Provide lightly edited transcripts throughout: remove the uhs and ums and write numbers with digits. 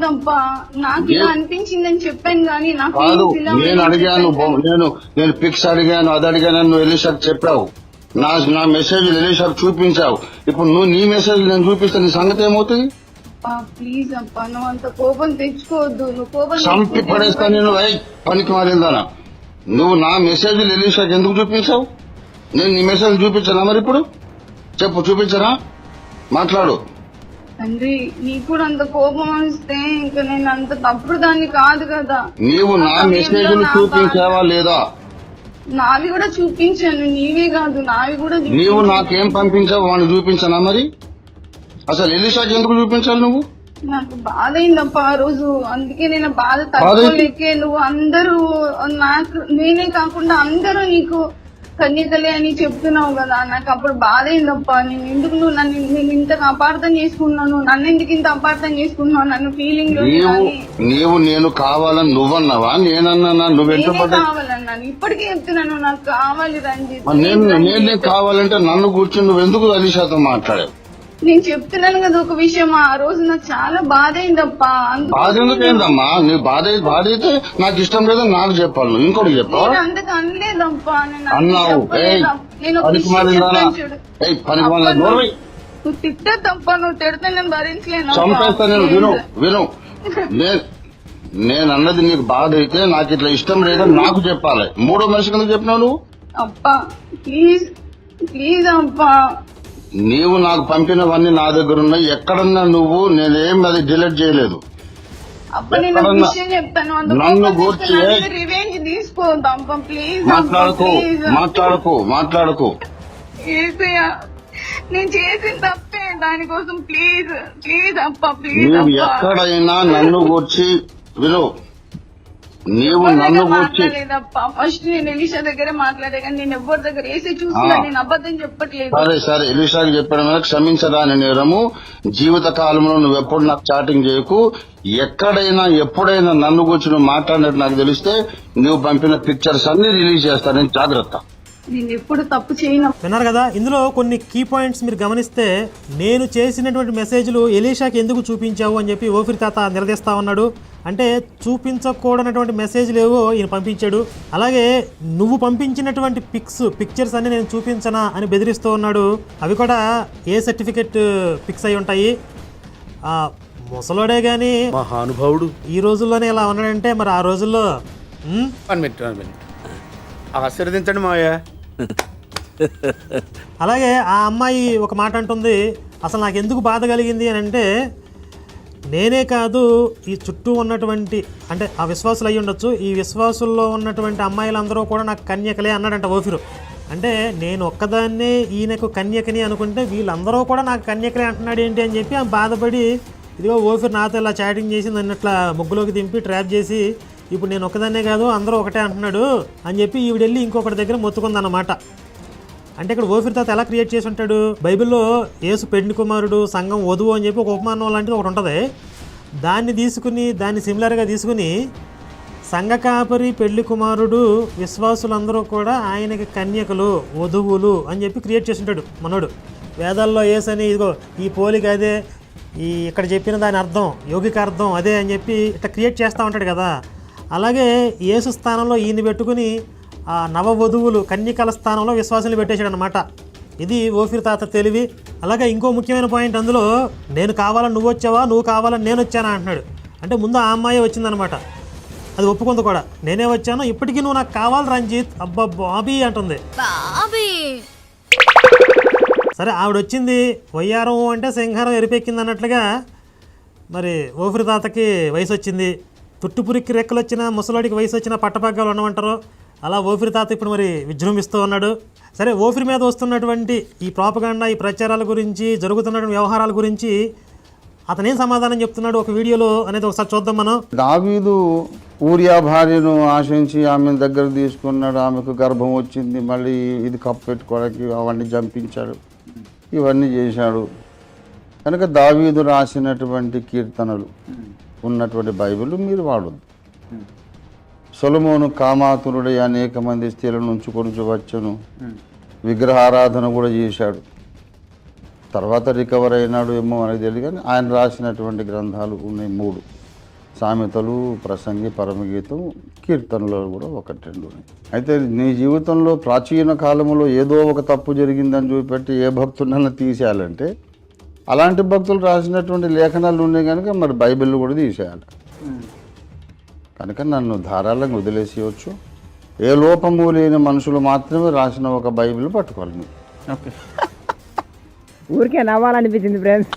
లేదబ్బా, నాకు ఇలా అనిపించిందని చెప్పాను కానీ నాకు నేను అడిగాను, నేను పిక్స్ అడిగాను, అది అడిగాను, నువ్వు ఎలీషాకు చెప్పావు, నా మెసేజ్ ఎలీషాకు చూపించావు. ఇప్పుడు నువ్వు నీ మెసేజ్ నేను చూపిస్తే నీ సంగతి ఏమవుతుంది? ప్లీజ్ అప్ప, నువ్వు అంత కోపం తెచ్చుకోవద్దు. నువ్వు కోపం చంపి పడేస్తా నేను. పనికి మారిందానా, నువ్వు నా మెసేజ్ ఎలీషాకు ఎందుకు చూపించావు? నేను నీ మెసేజ్ చూపించానా? మరి ఇప్పుడు చెప్పు, చూపించరా? మాట్లాడు. తండ్రి, నీకు కూడా అంత కోపం వస్తే ఇంకా నేను అంత తప్పుడు దాన్ని కాదు కదా. నీవు నా మెసేజ్ చూపించావా లేదా? నావి కూడా చూపించాను, నీవే కాదు నావి కూడా. నీవు నాకేం పంపించావు వాడిని చూపించానా? మరి అసలు ఎలీషాకి ఎందుకు చూపించాలి నువ్వు? నాకు బాధ అయిందప్ప ఆ రోజు, అందుకే నేను బాధ తట్టుకోలేకే నువ్వు అందరూ నాకు, నేనే కాకుండా అందరూ నీకు కన్యకలే అని చెప్తున్నావు కదా. నాకు అప్పుడు బాధ అయిందప్ప. నేను ఎందుకు నేను ఇంత అపార్థం చేసుకున్నాను, నన్ను ఎందుకు ఇంత అపార్థం చేసుకున్నావు, నన్ను ఫీలింగ్ నీవు నేను కావాలని నువ్వన్నావా? నేనన్నా? నువ్వెంత కావాలన్నాను, ఇప్పటికే చెప్తున్నాను నాకు కావాలి రంజిత్. నేను కావాలంటే నన్ను కూర్చొని నువ్వు ఎందుకు ఎలీషాతో మాట్లాడావు? నేను చెప్తున్నాను కదా ఒక విషయం, ఆ రోజు నాకు చాలా బాధ అయిందప్ప. బాధ ఎందుకైందమ్మా? నీ బాధ అయితే నాకు ఇష్టం లేదని నాకు చెప్పాలి, నువ్వు ఇంకోటి చెప్పావు. అందుకు అనలేదప్పా, అన్నావు. నువ్వు తిట్టే తప్ప, నువ్వు తిడితే నేను భరించలేను. చంపేస్తా నేను. విను నేను అన్నది నీకు బాధ అయితే నాకు ఇట్లా ఇష్టం లేదని నాకు చెప్పాలి. మూడో మనిషి కింద చెప్పినావు నువ్వు. అప్పా ప్లీజ్ ప్లీజ్ అప్పా, నీవు నాకు పంపినవన్నీ నా దగ్గర ఉన్నాయి. ఎక్కడన్నా నువ్వు నేనేం అది డిలీట్ చేయలేదు. నన్ను గుర్చి మాట్లాడకు. నేను చేసిన తప్పే, దానికోసం ప్లీజ్ ప్లీజ్ అప్ప, ప్లీజ్. నువ్వు ఎక్కడైనా నన్ను గుర్చి విను, నీవు నన్ను గుర్చి. ఫస్ట్ నేను ఎలీషా దగ్గర మాట్లాడే కానీ నేను ఎవరి దగ్గర వేసి చూసినా, నేను అబద్ధం చెప్పట్లేదు. సరే ఎలీషాకి చెప్పడం మీద క్షమించదాని నేరము. జీవిత కాలంలో నువ్వు ఎప్పుడు నాకు చాటింగ్ చేయకు. ఎక్కడైనా ఎప్పుడైనా నన్ను గురించి నువ్వు మాట్లాడినట్టు నాకు తెలిస్తే నువ్వు పంపిన పిక్చర్స్ అన్ని రిలీజ్ చేస్తాను. నేను జాగ్రత్త. నేను ఎప్పుడు తప్పు చేయను. విన్నారు కదా, ఇందులో కొన్ని కీ పాయింట్స్ మీరు గమనిస్తే, నేను చేసినటువంటి మెసేజ్లు ఎలీషాకి ఎందుకు చూపించావు అని చెప్పి ఓఫిర్ తాత నిలదీస్తా ఉన్నాడు. అంటే చూపించకూడనటువంటి మెసేజ్లు ఏవో ఈయన పంపించాడు. అలాగే నువ్వు పంపించినటువంటి పిక్చర్స్ అన్ని నేను చూపించనా అని బెదిరిస్తూ ఉన్నాడు. అవి కూడా ఏ సర్టిఫికెట్ పిక్స్ అయి ఉంటాయి. ముసలోడే గాని మహానుభావుడు ఈ రోజుల్లోనే ఇలా ఉన్నాడంటే మరి ఆ రోజుల్లో ఆశీర్వదించండి మావయ్య. అలాగే ఆ అమ్మాయి ఒక మాట అంటుంది, అసలు నాకు ఎందుకు బాధ కలిగింది అని అంటే, నేనే కాదు ఈ చుట్టూ ఉన్నటువంటి, అంటే ఆ విశ్వాసులు అయ్యి ఉండొచ్చు, ఈ విశ్వాసుల్లో ఉన్నటువంటి అమ్మాయిలందరూ కూడా నాకు కన్యకలే అన్నాడంట ఓఫిరు. అంటే నేను ఒక్కదాన్నే ఈయనకు కన్యకని అనుకుంటే వీళ్ళందరూ కూడా నాకు కన్యకలే అంటున్నాడు ఏంటి అని చెప్పి ఆమె బాధపడి, ఇదిగో ఓఫిర్ నాతో ఇలా చాటింగ్ చేసి నన్ను ఇట్లా ముగ్గులోకి దింపి ట్రాప్ చేసి ఇప్పుడు నేను ఒక్కదాన్నే కాదు అందరూ ఒకటే అంటున్నాడు అని చెప్పి ఈవిడెళ్ళి ఇంకొకటి దగ్గర మొత్తుకుందన్నమాట. అంటే ఇక్కడ ఓఫిర్ తాత ఎలా క్రియేట్ చేసి ఉంటాడు, బైబిల్లో యేసు పెండ్లి కుమారుడు, సంఘం వధువు అని చెప్పి ఒక ఉపమానం లాంటిది ఒకటి ఉంటుంది. దాన్ని సిమిలర్గా తీసుకుని సంఘ కాపరి, పెళ్లి కుమారుడు, విశ్వాసులందరూ కూడా ఆయనకి కన్యకలు, వధువులు అని చెప్పి క్రియేట్ చేసి ఉంటాడు మనోడు. వేదాల్లో యేసు అని ఇదిగో ఈ పోలిక అదే, ఈ ఇక్కడ చెప్పిన దాని అర్థం యోగిక అర్థం అదే అని చెప్పి ఇట్లా క్రియేట్ చేస్తూ ఉంటాడు కదా. అలాగే యేసు స్థానంలో ఈయన్ని పెట్టుకుని ఆ నవవధువులు కన్యకల స్థానంలో విశ్వాసాలు పెట్టేశాడు అనమాట. ఇది ఓఫిర్ తాత తెలివి. అలాగే ఇంకో ముఖ్యమైన పాయింట్ అందులో, నేను కావాలని నువ్వు వచ్చావా, నువ్వు కావాలని నేను వచ్చానా అంటున్నాడు. అంటే ముందు ఆ అమ్మాయి వచ్చిందనమాట, అది ఒప్పుకుంది కూడా, నేనే వచ్చాను, ఇప్పటికీ నువ్వు నాకు కావాలి రంజిత్, అబ్బా బాబీ అంటుంది. సరే ఆవిడ వచ్చింది, వయ్యారం అంటే సింహారం ఎరిపెక్కింది అన్నట్లుగా మరి ఓఫిర్ తాతకి వయసు వచ్చింది. తుట్టుపురికి రెక్కలు వచ్చిన ముసలాడికి వయసు వచ్చిన పట్టపగ్గాలు ఉండమంటారు. అలా ఓఫిర్ తాత ఇప్పుడు మరి విజృంభిస్తూ ఉన్నాడు. సరే ఓఫిర్ మీద వస్తున్నటువంటి ఈ ప్రాపగాండా, ఈ ప్రచారాల గురించి, జరుగుతున్నటువంటి వ్యవహారాల గురించి అతనేం సమాధానం చెప్తున్నాడు ఒక వీడియోలో అనేది ఒకసారి చూద్దాం మనం. దావీదు ఊరియా భార్యను ఆశించి ఆమెను దగ్గర తీసుకున్నాడు, ఆమెకు గర్భం వచ్చింది, మళ్ళీ ఇది కప్పెట్టుకోవడానికి అవన్నీ జంపించాడు, ఇవన్నీ చేశాడు. కనుక దావీదు రాసినటువంటి కీర్తనలు ఉన్నటువంటి బైబిల్ మీరు వాడద్దు. సొలొమోను కామాతురుడై అనేక మంది స్త్రీలను ఉంచుకొని వచ్చను, విగ్రహారాధన కూడా చేశాడు. తర్వాత రికవర్ అయినాడు ఏమో అనేది తెలియదు, కానీ ఆయన రాసినటువంటి గ్రంథాలు ఉన్నాయి 3. సామెతలు, ప్రసంగి, పరమగీతం, కీర్తనలో కూడా ఒకటి రెండు ఉన్నాయి. అయితే నీ జీవితంలో ప్రాచీన కాలంలో ఏదో ఒక తప్పు జరిగిందని చూపెట్టి ఏ భక్తులన్నా తీసేయాలంటే అలాంటి భక్తులు రాసినటువంటి లేఖనాలు ఉన్నాయి కనుక మరి బైబిల్ కూడా తీసేయాలి. కనుక నన్ను ధారాళంగా వదిలేసేయచ్చు. ఏ లోపము లేని మనుషులు మాత్రమే రాసిన ఒక బైబిల్ పట్టుకోవాలి నువ్వు. ఓకే, ఊరికే నవ్వాలనిపించింది ఫ్రెండ్స్.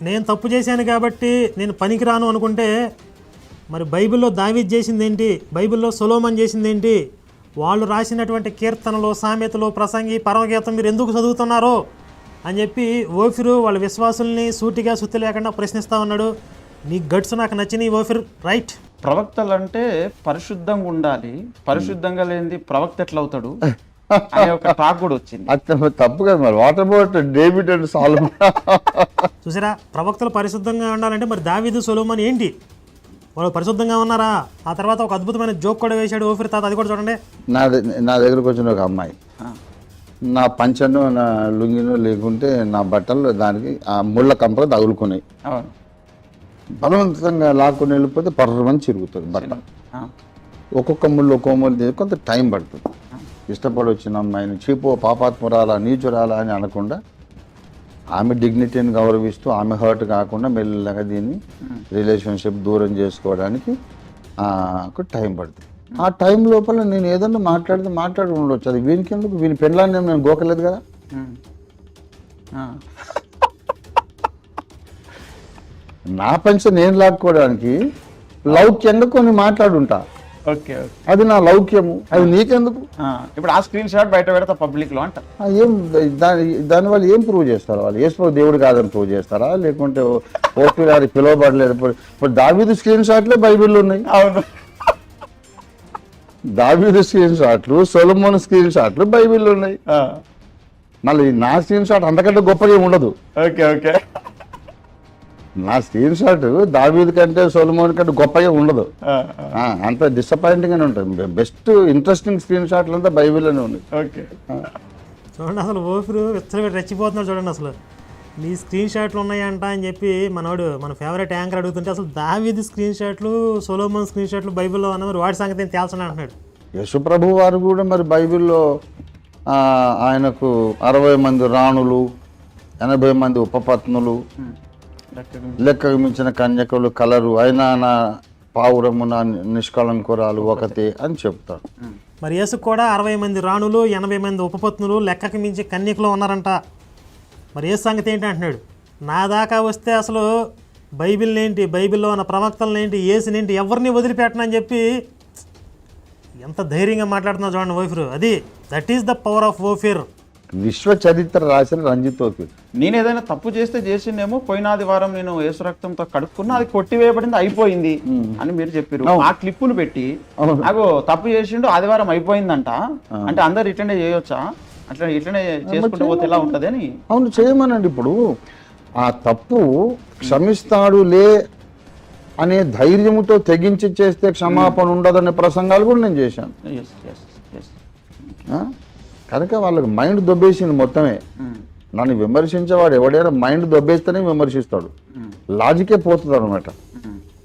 నేను తప్పు చేశాను కాబట్టి నేను పనికిరాను అనుకుంటే మరి బైబిల్లో దావీద్ చేసింది ఏంటి, బైబిల్లో సొలొమోన్ చేసింది ఏంటి, వాళ్ళు రాసినటువంటి కీర్తనలు, సామెతలు, ప్రసంగి, పరమగీతం మీరు ఎందుకు చదువుతున్నారో అని చెప్పి ఓఫిరు వాళ్ళ విశ్వాసుల్ని సూటిగా సుత్తి లేకుండా ప్రశ్నిస్తూ ఉన్నాడు. నీ గట్స్ నాకు నచ్చినాయి ఓఫిర్, రైట్. ప్రవక్తలు అంటే పరిశుద్ధంగా ఉండాలి, పరిశుద్ధంగా లేనిది ప్రవక్త ఎట్లా అవుతాడు అనే ఒక టాక్ కూడా వచ్చింది. అది తప్పు కదా మరి. What about David and Solomon? చూసారా, ప్రవక్తలు పరిశుద్ధంగా ఉండాలంటే మరి దావీదు, సొలొమోన్ ఏంటి, వాళ్ళు పరిశుద్ధంగా ఉన్నారా? ఆ తర్వాత ఒక అద్భుతమైన జోక్ కూడా వేశాడు ఓఫిర్ తాత, అది కూడా చూడండి. నా దగ్గరకు వచ్చిన ఒక అమ్మాయి నా పంచను, నా లుంగిను లేకుంటే నా బట్టలు దానికి ఆ ముళ్ళ కంపలు తగులుకున్నాయి. అవును, బలవంతంగా లాక్కుని వెళ్ళిపోతే పర్రమని చిరుగుతుంది బట్ట. ఒక్కొక్క ముళ్ళు ఒక్కో ముళ్ళు కొంత టైం పడుతుంది. ఇష్టపడి వచ్చిన అమ్మాయిని చీపో, పాపాత్మురాలా, నీచురాలా అని అనకుండా ఆమె డిగ్నిటీని గౌరవిస్తూ ఆమె హర్ట్ కాకుండా మెల్లగా దీన్ని రిలేషన్షిప్ దూరం చేసుకోవడానికి టైం పడుతుంది. ఆ టైం లోపల నేను ఏదన్నా మాట్లాడి ఉండొచ్చు. అది వీనికి ఎందుకు, వీని పెళ్ళాన్ని నేను గోకలేదు కదా. నా పంచ నేను లాక్కోవడానికి లౌక్యంగా కొన్ని మాట్లాడుంటా. ఓకే, అది నా లౌక్యము, అది నీకెందుకు? ఇప్పుడు ఆ స్క్రీన్ షాట్ బయట పెడతా పబ్లిక్ లో అంట. ఏం దానివల్ల ఏం ప్రూవ్ చేస్తారు వాళ్ళు? యేసు దేవుడు కాదని ప్రూవ్ చేస్తారా? లేకుంటే ఓపీ గారి పిలువబడలేదు? ఇప్పుడు దావీదు స్క్రీన్ షాట్లే బైబిల్లో ఉన్నాయి. అవును, దావీదు స్క్రీన్ షాట్లు, సొలొమోన్ స్క్రీన్ షాట్లు బైబిల్లో ఉన్నాయి. మళ్ళీ నా స్క్రీన్ షాట్ అంతకంటే గొప్పగా ఏమి ఉండదు. ఓకే ఓకే, నా స్క్రీన్ షాట్ దావీదు కంటే సొలొమోన్ కంటే గొప్పగా ఉండదు. అంత డిసప్పాయింటింగ్ గానే ఉంటుంది. బెస్ట్ ఇంట్రెస్టింగ్ స్క్రీన్ షాట్లు అంతా బైబిల్లోనే ఉన్నాయి. ఓకే, చూడండి, అసలు ఓఫిరు విచ్చలవిడి రెచ్చిపోతున్నాడు చూడండి. అసలు నీ స్క్రీన్ షాట్లు ఉన్నాయంట అని చెప్పి మన ఫేవరెట్ యాంకర్ అడుగుతుంటే అసలు దావీదు స్క్రీన్ షాట్లు, సొలొమోన్ స్క్రీన్ షాట్లు బైబిల్లో ఉన్న మరి వాటి సంగతి తేల్చని అంటున్నాడు. యేసుప్రభు వారు కూడా మరి బైబిల్లో ఆయనకు 60 మంది రాణులు, 80 మంది ఉపపత్నులు, లెక్కకు మించిన కన్యకలు కలరు, అయినా నా పావురమున నిష్కళంకురాలు ఒకతే అని చెప్తాడు. మరి యేసుకు కూడా 60 మంది రాణులు, 80 మంది ఉపపత్నులు, లెక్కకు మించి కన్యకులు ఉన్నారంట. మరి యేసు సంగతి ఏంటి అంటున్నాడు. నా దాకా వస్తే అసలు బైబిల్ ఏంటి, బైబిల్లో ఉన్న ప్రవక్తలను ఏంటి, యేసునేంటి, ఎవరిని వదిలిపెట్టనని చెప్పి ఎంత ధైర్యంగా మాట్లాడుతున్నా చూడండి Ophir. That is the power of Ophir. విశ్వ చరిత్ర రాసిన రంజిత్ ఓఫిర్. నేను ఏదైనా తప్పు చేస్తే చేసిందేమో, పోయిన ఆదివారం నేను యేసు రక్తంతో కడుక్కున్నా, అది కొట్టివేయబడింది, అయిపోయింది అని మీరు చెప్పారు. ఆ క్లిప్పులు పెట్టి నాకు తప్పు చేసిండు, ఆదివారం అయిపోయిందంట అంటే అందరు ఇట్లనే చేయొచ్చా, అట్లా ఇట్లనే చేసుకుంటూ పోతే ఎలా ఉంటది అని. అవును, చేయమనండి. ఇప్పుడు ఆ తప్పు క్షమిస్తాడు లే అనే ధైర్యముతో తెగించి చేస్తే క్షమాపణ ఉండదనే ప్రసంగాలు కూడా నేను చేశాను. కనుక వాళ్ళకి మైండ్ దొబ్బేసింది మొత్తమే. నన్ను విమర్శించేవాడు ఎవడైనా మైండ్ దొబ్బేస్తేనే విమర్శిస్తాడు, లాజికే పోతుంది అనమాట.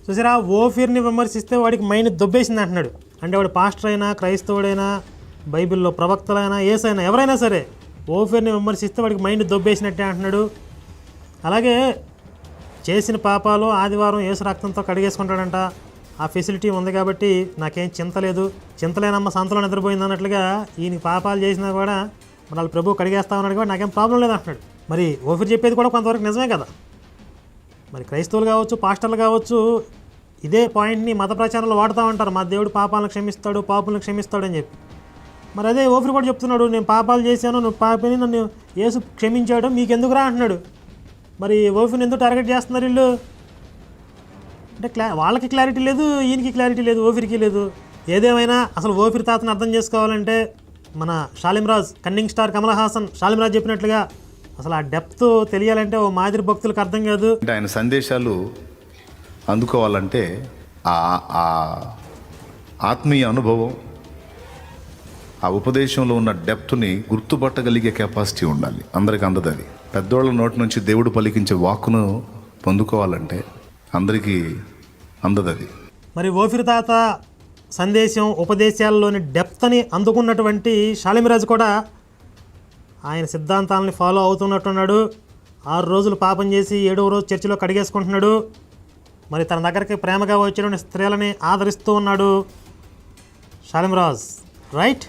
చూసారా, ఓఫిర్ని విమర్శిస్తే వాడికి మైండ్ దొబ్బేసింది అంటున్నాడు. అంటే వాడు పాస్టర్ అయినా, క్రైస్తవుడైనా, బైబిల్లో ప్రవక్తలైనా, ఏసైనా, ఎవరైనా సరే ఓఫిర్ని విమర్శిస్తే వాడికి మైండ్ దొబ్బేసినట్టే అంటున్నాడు. అలాగే చేసిన పాపాలు ఆదివారం యేసు రక్తంతో కడిగేసుకుంటాడంట. ఆ ఫెసిలిటీ ఉంది కాబట్టి నాకేం చింత లేదు, చింతలేనమ్మ సంతలో నిద్రపోయింది అన్నట్లుగా ఈయన పాపాలు చేసినా కూడా మన వాళ్ళు ప్రభు కడిగేస్తా ఉన్నాడు కాబట్టి నాకేం ప్రాబ్లం లేదు అంటున్నాడు. మరి ఓఫిర్ చెప్పేది కూడా కొంతవరకు నిజమే కదా. మరి క్రైస్తవులు కావచ్చు, పాస్టర్లు కావచ్చు, ఇదే పాయింట్ని మత ప్రచారంలో వాడుతూ ఉంటారు. మా దేవుడు పాపాలను క్షమిస్తాడు, పాపులను క్షమిస్తాడు అని చెప్పి. మరి అదే ఓఫిర్ కూడా చెప్తున్నాడు, నేను పాపాలు చేశాను, నువ్వు పాపని, నన్ను యేసు క్షమించాడు, మీకెందుకురా అంటున్నాడు. మరి ఓఫిర్ని ఎందుకు టార్గెట్ చేస్తున్నారు వీళ్ళు అంటే? వాళ్ళకి క్లారిటీ లేదు, ఈయనకి క్లారిటీ లేదు, ఓఫిర్కి లేదు. ఏదేమైనా అసలు ఓఫిర్ తాతను అర్థం చేసుకోవాలంటే మన షాలింరాజ్, కన్నింగ్ స్టార్ కమల్ హాసన్, షాలింరాజ్ చెప్పినట్లుగా అసలు ఆ డెప్త్ తెలియాలంటే ఓ మాదిరి భక్తులకు అర్థం కాదు. అంటే ఆయన సందేశాలు అందుకోవాలంటే ఆ ఆత్మీయ అనుభవం, ఆ ఉపదేశంలో ఉన్న డెప్త్ని గుర్తుపట్టగలిగే కెపాసిటీ ఉండాలి. అందరికి అందదు అది. పెద్దోళ్ళ నోటి నుంచి దేవుడు పలికించే వాక్కును పొందుకోవాలంటే అందరికీ అందదు అది. మరి ఓఫీర్ తాత సందేశం ఉపదేశాల్లోని డెప్త్ని అందుకున్నటువంటి షాలిమిరాజు కూడా ఆయన సిద్ధాంతాలని ఫాలో అవుతున్నట్టున్నాడు. 6 రోజులు పాపం చేసి 7వ రోజు చర్చిలో కడిగేసుకుంటున్నాడు. మరి తన దగ్గరికి ప్రేమగా వచ్చిన స్త్రీలని ఆదరిస్తూ ఉన్నాడు షాలిమిరాజ్, రైట్?